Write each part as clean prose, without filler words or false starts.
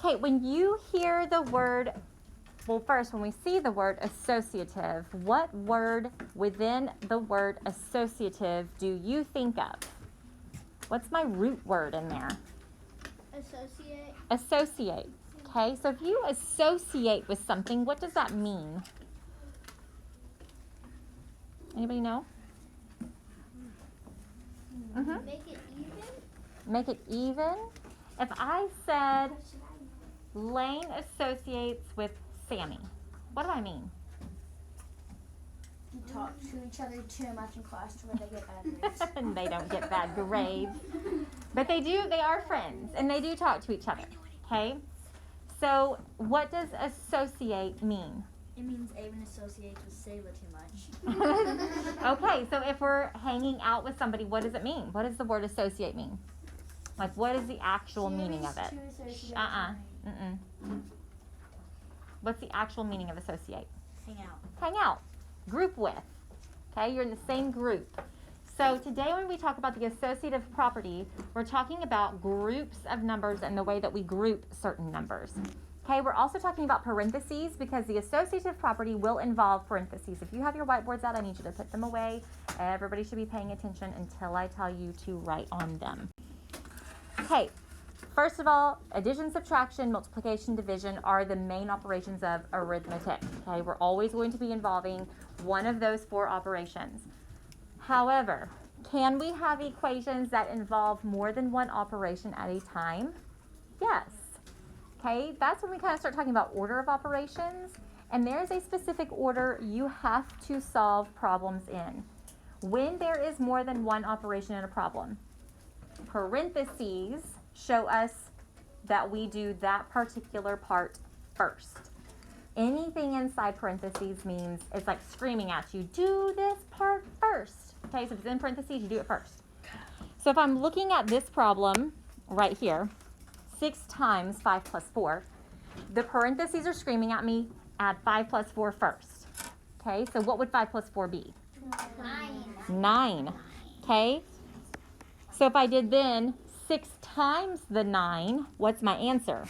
Okay, when you hear the word, well, first, when we see the word associative, what word within the word associative do you think of? What's my root word in there? Associate. Associate. Okay, so if you associate with something, what does that mean? Anybody know? Mm-hmm. Make it even? Make it even. If I said Lane associates with Sammy, what do I mean? You talk to each other too much in class to where they get bad grades. And they don't get bad grades. But they are friends, and they do talk to each other. Okay? So what does associate mean? It means Avon associates with Sayla too much. Okay, so if we're hanging out with somebody, what does it mean? What does the word associate mean? Like, what is the actual meaning of it? What's the actual meaning of associate? Hang out. Hang out. Group with. Okay, you're in the same group. So today when we talk about the associative property, we're talking about groups of numbers and the way that we group certain numbers. Okay, we're also talking about parentheses because the associative property will involve parentheses. If you have your whiteboards out, I need you to put them away. Everybody should be paying attention until I tell you to write on them. Okay, first of all, addition, subtraction, multiplication, division are the main operations of arithmetic. Okay, we're always going to be involving one of those four operations. However, can we have equations that involve more than one operation at a time? Yes. Okay, that's when we kind of start talking about order of operations, and there's a specific order you have to solve problems in. When there is more than one operation in a problem, parentheses show us that we do that particular part first. Anything inside parentheses means it's like screaming at you, do this part first. Okay, so if it's in parentheses, you do it first. So if I'm looking at this problem right here, 6 times 5 plus 4, the parentheses are screaming at me, add 5 plus 4 first. Okay, so what would 5 plus 4 be? 9. Okay, so if I did then 6 times the 9, what's my answer?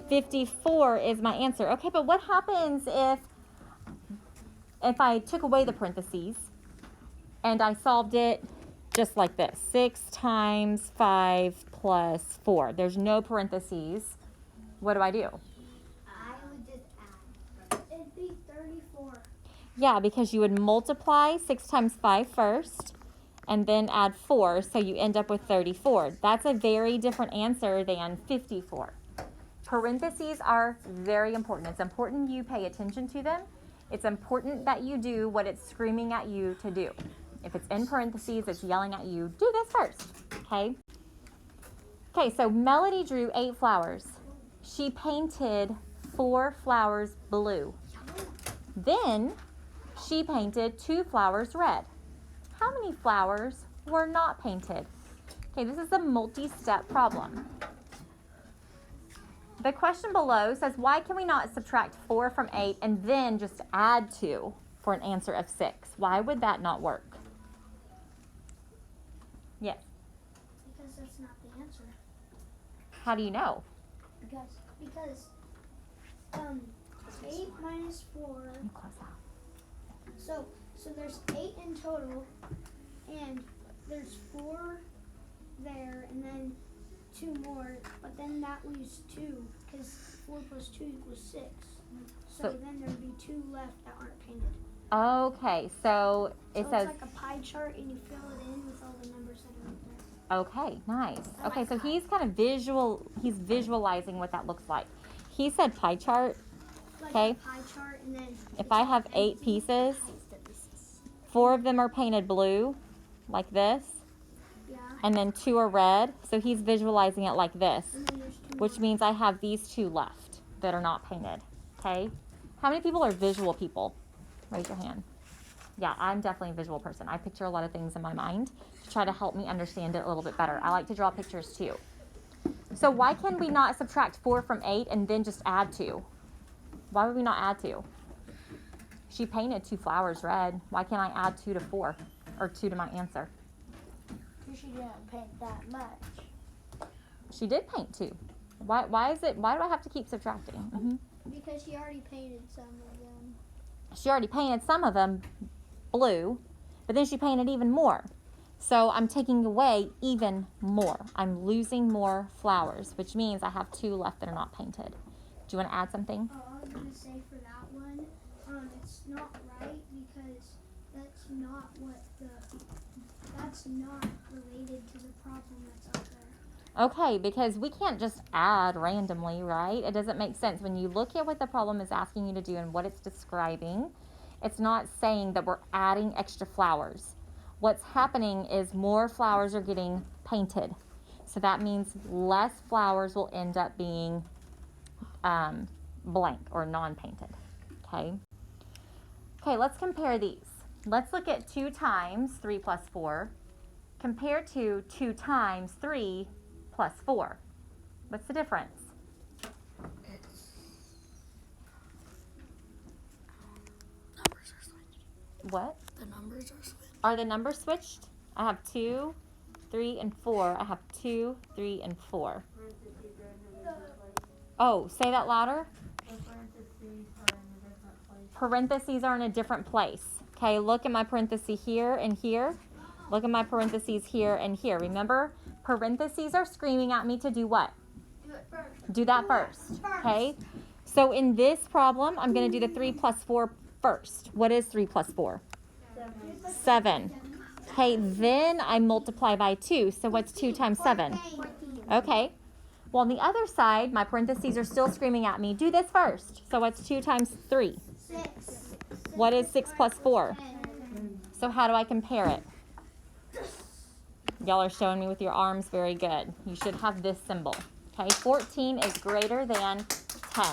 54 is my answer. Okay, but what happens if I took away the parentheses and I solved it just like this? 6 times 5 plus 4. There's no parentheses. What do? I would just add. It'd be 34. Yeah, because you would multiply 6 times 5 first and then add 4, so you end up with 34. That's a very different answer than 54. Parentheses are very important. It's important you pay attention to them. It's important that you do what it's screaming at you to do. If it's in parentheses, it's yelling at you, do this first, okay? Okay, so Melody drew 8 flowers. She painted 4 flowers blue. Then she painted 2 flowers red. How many flowers were not painted? Okay, this is a multi-step problem. The question below says, why can we not subtract 4 from 8 and then just add 2 for an answer of 6? Why would that not work? Yes. Because that's not the answer. How do you know? Because 8 minus 4. So there's 8 in total, and there's 4 there, and then 2 more, but then that leaves 2, because 4 plus 2 equals 6. So then there'd be 2 left that aren't painted. Okay, so it says... it's like a pie chart, and you fill it in with all the numbers that are right there. Okay, nice. Okay, so he's kind of he's visualizing what that looks like. He said pie chart. Like Okay. a pie chart, and then If I have 8 pieces, 4 of them are painted blue, like this, yeah, and then 2 are red. So he's visualizing it like this, and then there's 2 which more. means I have these 2 left that are not painted. Okay? How many people are visual people? Raise your hand. Yeah, I'm definitely a visual person. I picture a lot of things in my mind to try to help me understand it a little bit better. I like to draw pictures too. So why can we not subtract 4 from 8 and then just add 2? Why would we not add 2? She painted 2 flowers red. Why can't I add 2 to 4? Or 2 to my answer? Because she didn't paint that much. She did paint 2. Why do I have to keep subtracting? Because she already painted some of them. She already painted some of them blue, but then she painted even more. So I'm taking away even more. I'm losing more flowers, which means I have 2 left that are not painted. Do you want to add something? Oh, I was going to say for that one, it's not right because that's not related to the problem that's up there. Okay, because we can't just add randomly, right? It doesn't make sense. When you look at what the problem is asking you to do and what it's describing, it's not saying that we're adding extra flowers. What's happening is more flowers are getting painted. So that means less flowers will end up being blank or non-painted, okay? Okay, let's compare these. Let's look at 2 times 3 plus 4 compared to 2 times 3 plus 4. What's the difference? Numbers are switched. What? The numbers are switched. Are the numbers switched? I have 2, 3, and 4. I have 2, 3, and 4. Oh, say that louder. Parentheses are in a different place. Okay, look at my parentheses here and here. Look at my parentheses here and here. Remember, parentheses are screaming at me to do what? Do it first. Do that first, okay? So in this problem, I'm going to do the 3 plus 4 first. What is 3 plus 4? 7. Okay, then I multiply by 2. So what's 2 times 7? Okay. Well, on the other side, my parentheses are still screaming at me. Do this first. So what's 2 times 3? 6. What is 6 plus 4? So how do I compare it? Y'all are showing me with your arms very good. You should have this symbol. Okay, 14 is greater than 10.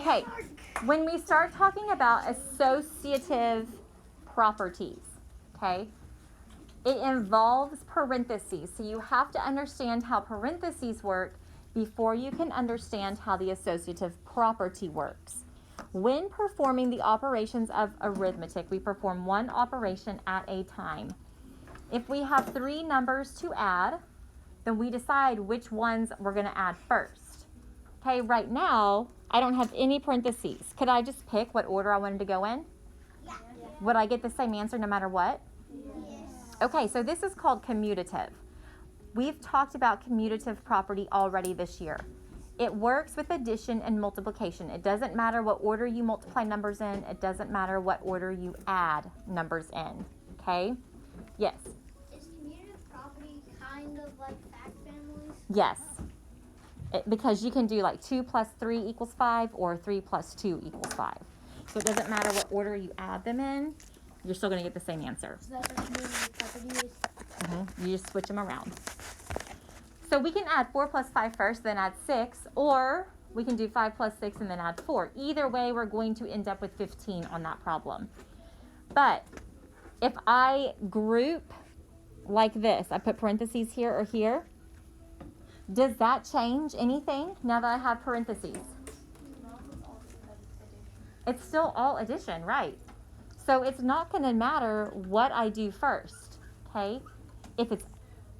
Okay, when we start talking about associative properties, okay, it involves parentheses. So you have to understand how parentheses work before you can understand how the associative property works. When performing the operations of arithmetic, we perform one operation at a time. If we have 3 numbers to add, then we decide which ones we're going to add first. Okay, right now, I don't have any parentheses. Could I just pick what order I wanted to go in? Yeah. Would I get the same answer no matter what? Yes. Okay, so this is called commutative. We've talked about commutative property already this year. It works with addition and multiplication. It doesn't matter what order you multiply numbers in. It doesn't matter what order you add numbers in. Okay? Yes? Is commutative property kind of like fact families? Yes. Because you can do like 2 plus 3 equals 5 or 3 plus 2 equals 5. So it doesn't matter what order you add them in. You're still going to get the same answer. So that's what commutative property is? You just switch them around. So we can add 4 plus 5 first, then add 6, or we can do 5 plus 6 and then add 4. Either way, we're going to end up with 15 on that problem. But if I group like this, I put parentheses here or here, does that change anything now that I have parentheses? It's still all addition, right? So it's not going to matter what I do first, okay? If it's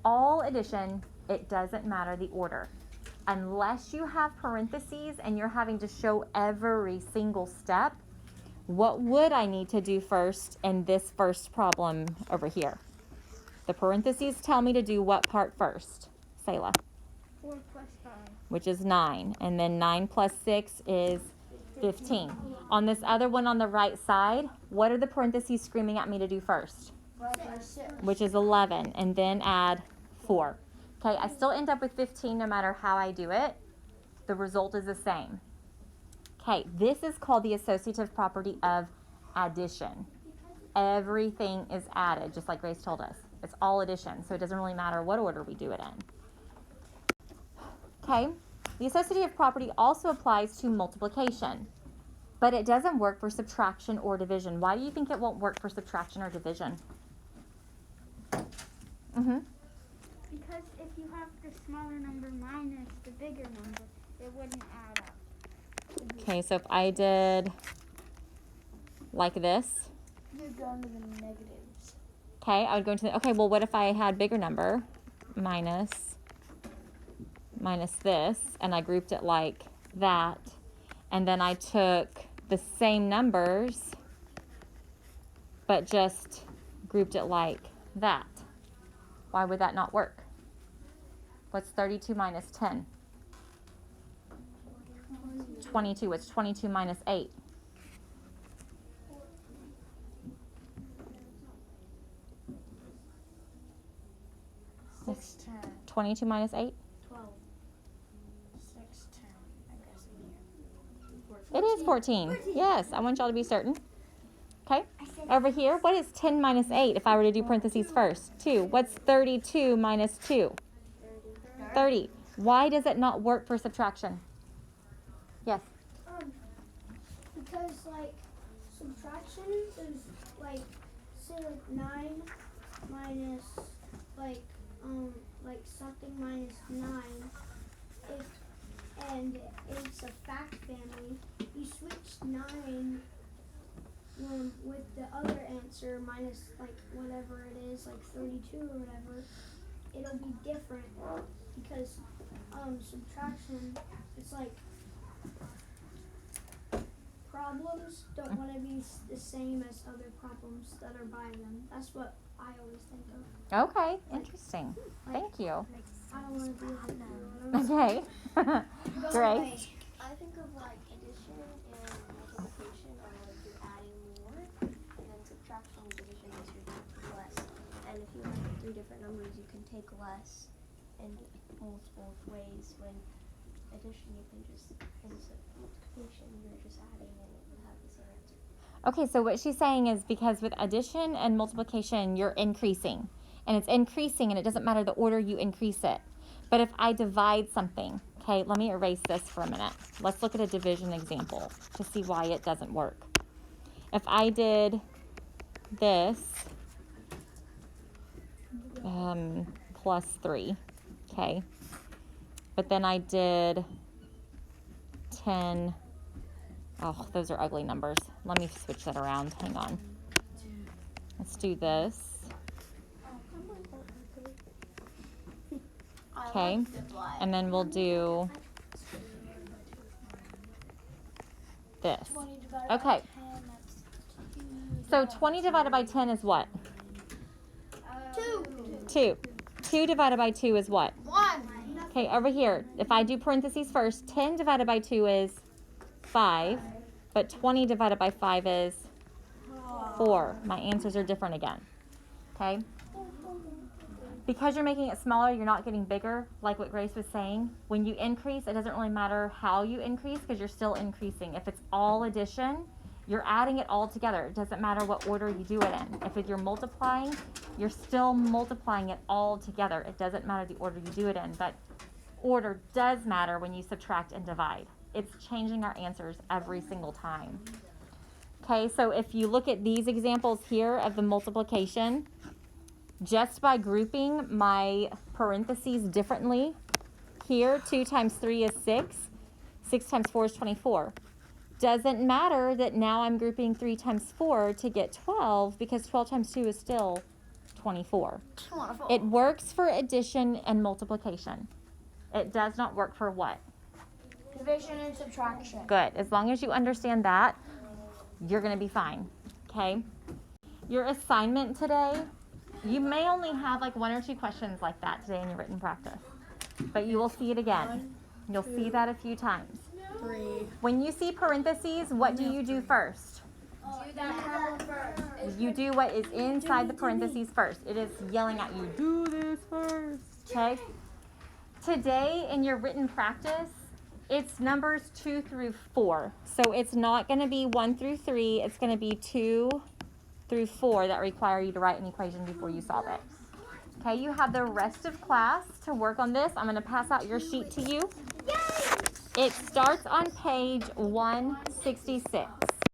all addition, it doesn't matter the order. Unless you have parentheses and you're having to show every single step, what would I need to do first in this first problem over here? The parentheses tell me to do what part first? Selah. 4 plus 5. Which is 9. And then 9 plus 6 is 15. On this other one on the right side, what are the parentheses screaming at me to do first? 6. Which is 11. And then add 4. Okay, I still end up with 15 no matter how I do it. The result is the same. Okay, this is called the associative property of addition. Everything is added, just like Grace told us. It's all addition, so it doesn't really matter what order we do it in. Okay, the associative property also applies to multiplication, but it doesn't work for subtraction or division. Why do you think it won't work for subtraction or division? Because if you have the smaller number minus the bigger number, it wouldn't add up. Okay, so if I did like this, You'd go into the negatives. okay, I would go into the, okay, well, what if I had bigger number minus minus this, and I grouped it like that, and then I took the same numbers, but just grouped it like that. Why would that not work? What's 32 minus 10? 22. What's 22 minus 8? 6, 10, 22 minus 8? 12. 6, 10. I'm guessing here. It is 14. Yes, I want y'all to be certain. Okay. Over here, what is 10 minus 8 if I were to do parentheses first? 2. What's 32 minus 2? 30. Why does it not work for subtraction? Yes. Because like subtraction is like say like 9 minus like something minus 9 and it's a fact family, you switch 9 with the other answer minus like whatever it is, like 32 or whatever, it'll be different because subtraction, it's like problems don't want to be the same as other problems that are by them. That's what I always think of. Okay, interesting. Thank you. I don't want to be like that. Okay. Grace? I think of like addition and multiplication are like you're adding more, and then subtraction and division is you're taking less. And if you have 3 different numbers, you can take less in multiple ways. When addition, you can just, and multiplication, you're just adding and you have the same answer. Okay, so what she's saying is because with addition and multiplication, you're increasing. And it's increasing, and it doesn't matter the order you increase it. But if I divide something, okay, let me erase this for a minute. Let's look at a division example to see why it doesn't work. If I did this plus 3, okay, but then I did 10, oh, those are ugly numbers. Let me switch that around. Hang on. Let's do this. Okay, and then we'll do this. Okay, so 20 divided by 10 is what? 2. 2 divided by 2 is what? 1. Okay, over here, if I do parentheses first, 10 divided by 2 is 5, but 20 divided by 5 is 4. My answers are different again, okay? Because you're making it smaller, you're not getting bigger, like what Grace was saying. When you increase, it doesn't really matter how you increase because you're still increasing. If it's all addition, you're adding it all together. It doesn't matter what order you do it in. If you're multiplying, you're still multiplying it all together. It doesn't matter the order you do it in, but order does matter when you subtract and divide. It's changing our answers every single time. Okay, so if you look at these examples here of the multiplication, just by grouping my parentheses differently, here 2 times 3 is 6, 6 times 4 is 24. Doesn't matter that now I'm grouping 3 times 4 to get 12 because 12 times 2 is still 24. It works for addition and multiplication. It does not work for what? Division and subtraction. Good. As long as you understand that, you're going to be fine. Okay? Your assignment today, you may only have like 1 or 2 questions like that today in your written practice, but you will see it again. You'll see that a few times. 3. When you see parentheses, what do you do first? You do what is inside the parentheses first. It is yelling at you, do this first. Okay? Today in your written practice, it's numbers 2 through 4. So it's not going to be 1 through 3. It's going to be 2 through 4 that require you to write an equation before you solve it. Okay, you have the rest of class to work on this. I'm going to pass out your sheet to you. It starts on page 166.